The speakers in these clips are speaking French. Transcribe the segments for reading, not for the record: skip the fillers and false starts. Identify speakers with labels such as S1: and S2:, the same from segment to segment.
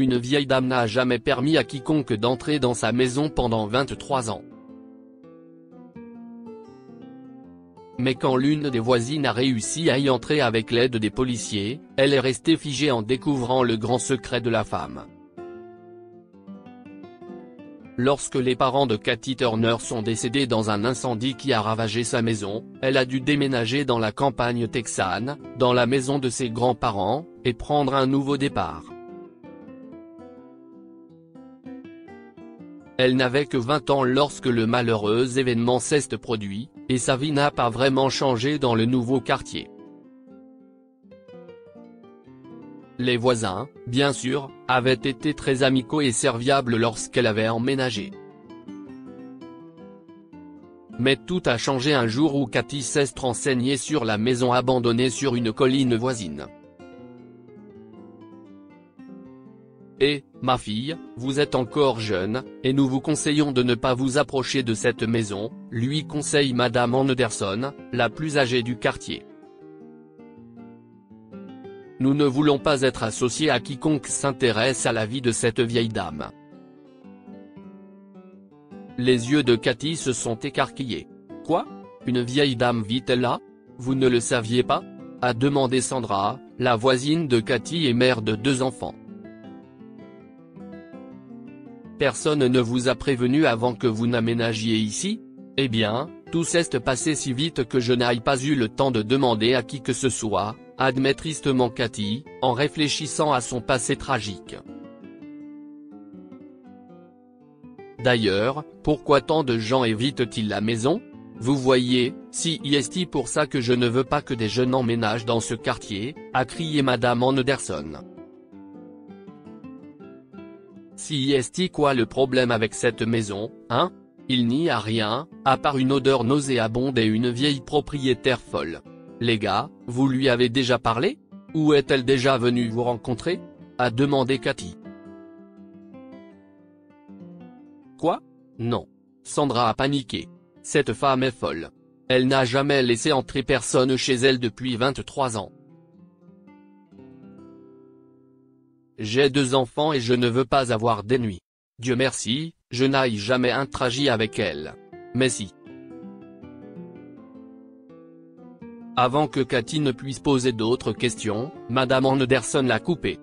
S1: Une vieille dame n'a jamais permis à quiconque d'entrer dans sa maison pendant 23 ans. Mais quand l'une des voisines a réussi à y entrer avec l'aide des policiers, elle est restée figée en découvrant le grand secret de la femme. Lorsque les parents de Cathy Turner sont décédés dans un incendie qui a ravagé sa maison, elle a dû déménager dans la campagne texane, dans la maison de ses grands-parents, et prendre un nouveau départ. Elle n'avait que 20 ans lorsque le malheureux événement s'est produit, et sa vie n'a pas vraiment changé dans le nouveau quartier. Les voisins, bien sûr, avaient été très amicaux et serviables lorsqu'elle avait emménagé. Mais tout a changé un jour où Cathy s'est renseignée sur la maison abandonnée sur une colline voisine. Et, ma fille, vous êtes encore jeune, et nous vous conseillons de ne pas vous approcher de cette maison, lui conseille Madame Anderson, la plus âgée du quartier. Nous ne voulons pas être associés à quiconque s'intéresse à la vie de cette vieille dame. Les yeux de Cathy se sont écarquillés. Quoi? Une vieille dame vit-elle là? Vous ne le saviez pas? A demandé Sandra, la voisine de Cathy et mère de 2 enfants. Personne ne vous a prévenu avant que vous n'aménagiez ici? Eh bien, tout s'est passé si vite que je n'ai pas eu le temps de demander à qui que ce soit, admet tristement Cathy, en réfléchissant à son passé tragique. D'ailleurs, pourquoi tant de gens évitent-ils la maison? Vous voyez, c'est pour ça que je ne veux pas que des jeunes emménagent dans ce quartier, a crié Madame Anderson. C'est quoi le problème avec cette maison, hein? Il n'y a rien, à part une odeur nauséabonde et une vieille propriétaire folle. Les gars, vous lui avez déjà parlé? Ou est-elle déjà venue vous rencontrer? A demandé Cathy. Quoi? Non. Sandra a paniqué. Cette femme est folle. Elle n'a jamais laissé entrer personne chez elle depuis 23 ans. J'ai 2 enfants et je ne veux pas avoir d'ennuis. Dieu merci, je n'ai jamais interagi avec elle. Mais si. Avant que Cathy ne puisse poser d'autres questions, Madame Anderson l'a coupée.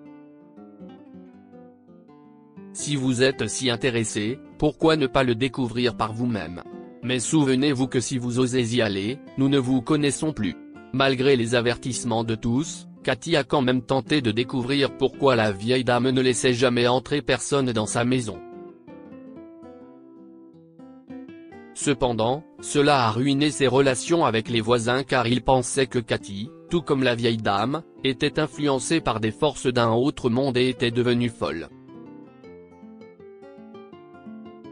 S1: Si vous êtes si intéressé, pourquoi ne pas le découvrir par vous-même? Mais souvenez-vous que si vous osez y aller, nous ne vous connaissons plus. Malgré les avertissements de tous, Cathy a quand même tenté de découvrir pourquoi la vieille dame ne laissait jamais entrer personne dans sa maison. Cependant, cela a ruiné ses relations avec les voisins car il pensait que Cathy, tout comme la vieille dame, était influencée par des forces d'un autre monde et était devenue folle.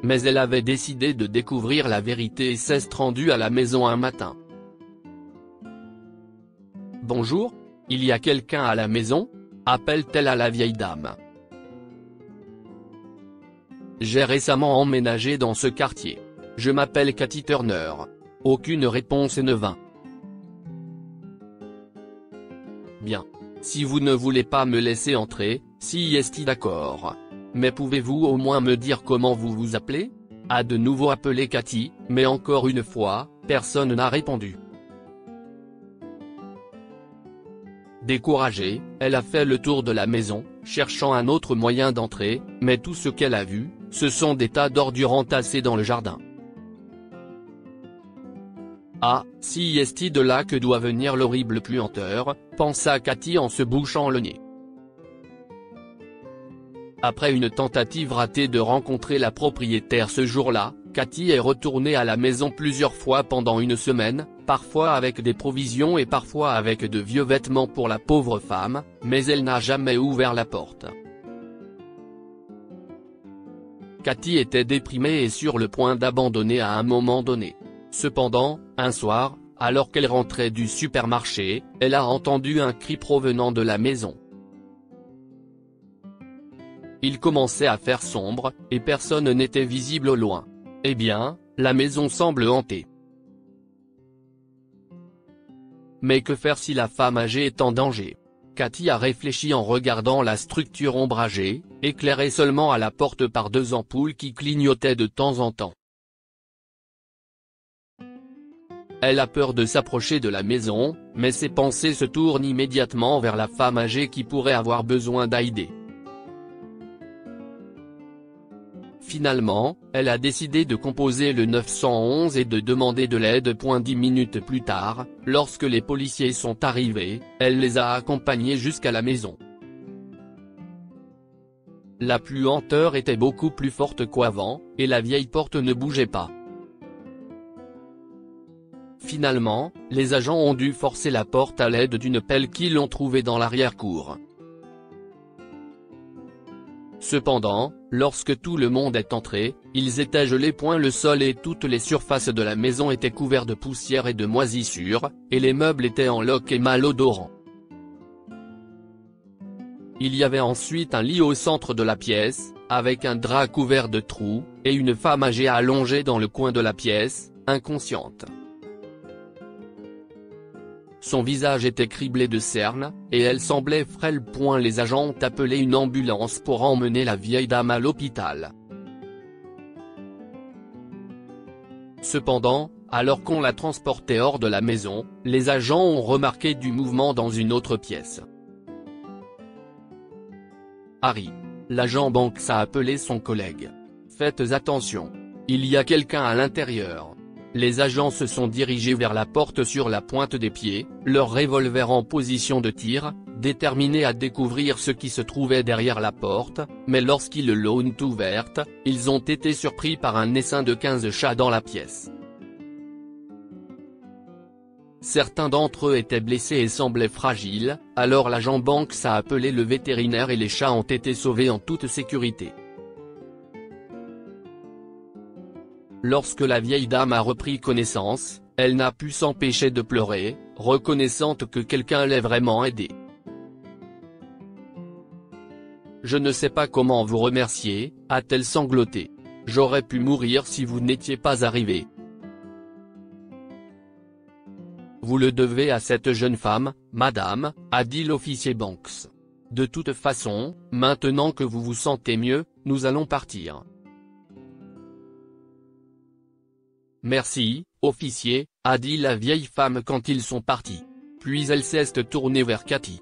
S1: Mais elle avait décidé de découvrir la vérité et s'est rendue à la maison un matin. Bonjour? Il y a quelqu'un à la maison? Appelle-t-elle à la vieille dame. J'ai récemment emménagé dans ce quartier. Je m'appelle Cathy Turner. Aucune réponse ne vint. Bien. Si vous ne voulez pas me laisser entrer, c'est d'accord. Mais pouvez-vous au moins me dire comment vous vous appelez? A de nouveau appelé Cathy, mais encore une fois, personne n'a répondu. Découragée, elle a fait le tour de la maison, cherchant un autre moyen d'entrer, mais tout ce qu'elle a vu, ce sont des tas d'ordures entassées dans le jardin. Ah, c'est de là que doit venir l'horrible puanteur, pensa Cathy en se bouchant le nez. Après une tentative ratée de rencontrer la propriétaire ce jour-là, Cathy est retournée à la maison plusieurs fois pendant une semaine, parfois avec des provisions et parfois avec de vieux vêtements pour la pauvre femme, mais elle n'a jamais ouvert la porte. Cathy était déprimée et sur le point d'abandonner à un moment donné. Cependant, un soir, alors qu'elle rentrait du supermarché, elle a entendu un cri provenant de la maison. Il commençait à faire sombre, et personne n'était visible au loin. Eh bien, la maison semble hantée. Mais que faire si la femme âgée est en danger? Cathy a réfléchi en regardant la structure ombragée, éclairée seulement à la porte par 2 ampoules qui clignotaient de temps en temps. Elle a peur de s'approcher de la maison, mais ses pensées se tournent immédiatement vers la femme âgée qui pourrait avoir besoin d'aide. Finalement, elle a décidé de composer le 911 et de demander de l'aide. 10 minutes plus tard, lorsque les policiers sont arrivés, elle les a accompagnés jusqu'à la maison. La puanteur était beaucoup plus forte qu'avant, et la vieille porte ne bougeait pas. Finalement, les agents ont dû forcer la porte à l'aide d'une pelle qu'ils ont trouvée dans l'arrière-cour. Cependant, lorsque tout le monde est entré, ils étaient gelés. Le sol et toutes les surfaces de la maison étaient couverts de poussière et de moisissures, et les meubles étaient en loques et malodorants. Il y avait ensuite un lit au centre de la pièce, avec un drap couvert de trous, et une femme âgée allongée dans le coin de la pièce, inconsciente. Son visage était criblé de cernes, et elle semblait frêle. Les agents ont appelé une ambulance pour emmener la vieille dame à l'hôpital. Cependant, alors qu'on la transportait hors de la maison, les agents ont remarqué du mouvement dans une autre pièce. Harry. L'agent Banks a appelé son collègue. Faites attention. Il y a quelqu'un à l'intérieur. Les agents se sont dirigés vers la porte sur la pointe des pieds, leur revolver en position de tir, déterminés à découvrir ce qui se trouvait derrière la porte, mais lorsqu'ils l'ont ouverte, ils ont été surpris par un essaim de 15 chats dans la pièce. Certains d'entre eux étaient blessés et semblaient fragiles, alors l'agent Banks a appelé le vétérinaire et les chats ont été sauvés en toute sécurité. Lorsque la vieille dame a repris connaissance, elle n'a pu s'empêcher de pleurer, reconnaissante que quelqu'un l'ait vraiment aidée. « Je ne sais pas comment vous remercier », a-t-elle sangloté. « J'aurais pu mourir si vous n'étiez pas arrivé. Vous le devez à cette jeune femme, madame », a dit l'officier Banks. « De toute façon, maintenant que vous vous sentez mieux, nous allons partir. » « Merci, officier », a dit la vieille femme quand ils sont partis. Puis elle s'est tournée vers Cathy.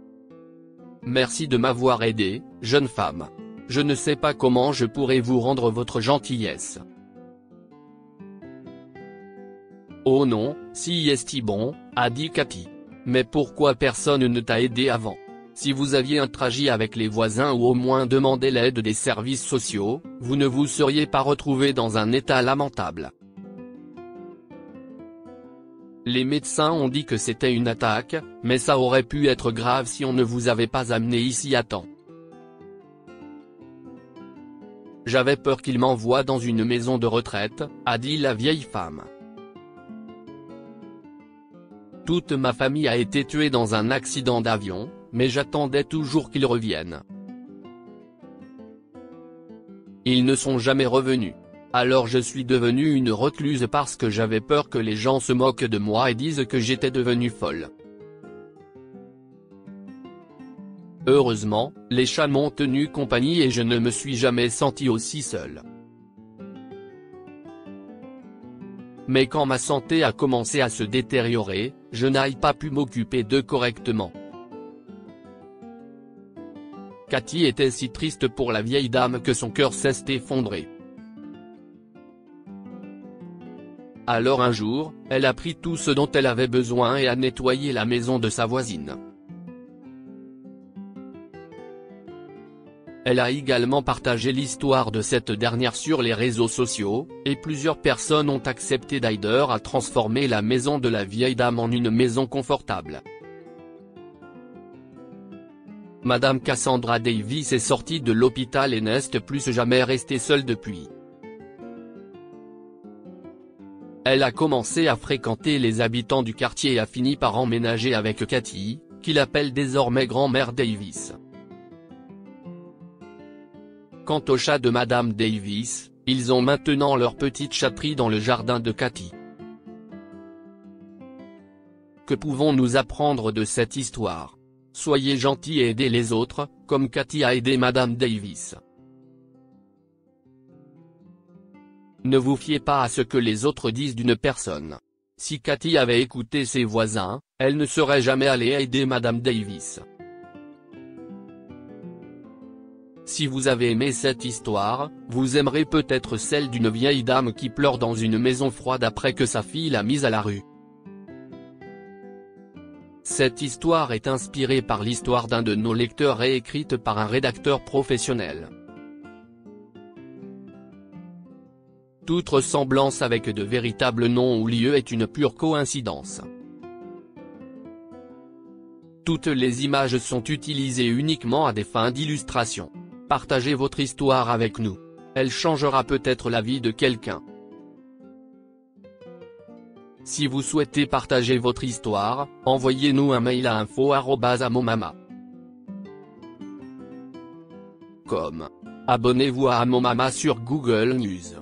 S1: « Merci de m'avoir aidé, jeune femme. Je ne sais pas comment je pourrais vous rendre votre gentillesse. »« Oh non, si est bon », a dit Cathy. « Mais pourquoi personne ne t'a aidé avant ? Si vous aviez interagi avec les voisins ou au moins demandé l'aide des services sociaux, vous ne vous seriez pas retrouvé dans un état lamentable. Les médecins ont dit que c'était une attaque, mais ça aurait pu être grave si on ne vous avait pas amené ici à temps. J'avais peur qu'ils m'envoient dans une maison de retraite, a dit la vieille femme. Toute ma famille a été tuée dans un accident d'avion, mais j'attendais toujours qu'ils reviennent. Ils ne sont jamais revenus. Alors je suis devenue une recluse parce que j'avais peur que les gens se moquent de moi et disent que j'étais devenue folle. Heureusement, les chats m'ont tenu compagnie et je ne me suis jamais sentie aussi seule. Mais quand ma santé a commencé à se détériorer, je n'ai pas pu m'occuper d'eux correctement. Cathy était si triste pour la vieille dame que son cœur s'est effondré. Alors un jour, elle a pris tout ce dont elle avait besoin et a nettoyé la maison de sa voisine. Elle a également partagé l'histoire de cette dernière sur les réseaux sociaux, et plusieurs personnes ont accepté d'aider à transformer la maison de la vieille dame en une maison confortable. Madame Cassandra Davis est sortie de l'hôpital et n'est plus jamais restée seule depuis. Elle a commencé à fréquenter les habitants du quartier et a fini par emménager avec Cathy, qu'il appelle désormais grand-mère Davis. Quant aux chats de Madame Davis, ils ont maintenant leur petite chatterie dans le jardin de Cathy. Que pouvons-nous apprendre de cette histoire? Soyez gentils et aidez les autres, comme Cathy a aidé Madame Davis. Ne vous fiez pas à ce que les autres disent d'une personne. Si Cathy avait écouté ses voisins, elle ne serait jamais allée aider Madame Davis. Si vous avez aimé cette histoire, vous aimerez peut-être celle d'une vieille dame qui pleure dans une maison froide après que sa fille l'a mise à la rue. Cette histoire est inspirée par l'histoire d'un de nos lecteurs et écrite par un rédacteur professionnel. Toute ressemblance avec de véritables noms ou lieux est une pure coïncidence. Toutes les images sont utilisées uniquement à des fins d'illustration. Partagez votre histoire avec nous. Elle changera peut-être la vie de quelqu'un. Si vous souhaitez partager votre histoire, envoyez-nous un mail à info@amomama.com. Abonnez-vous à Amomama sur Google News.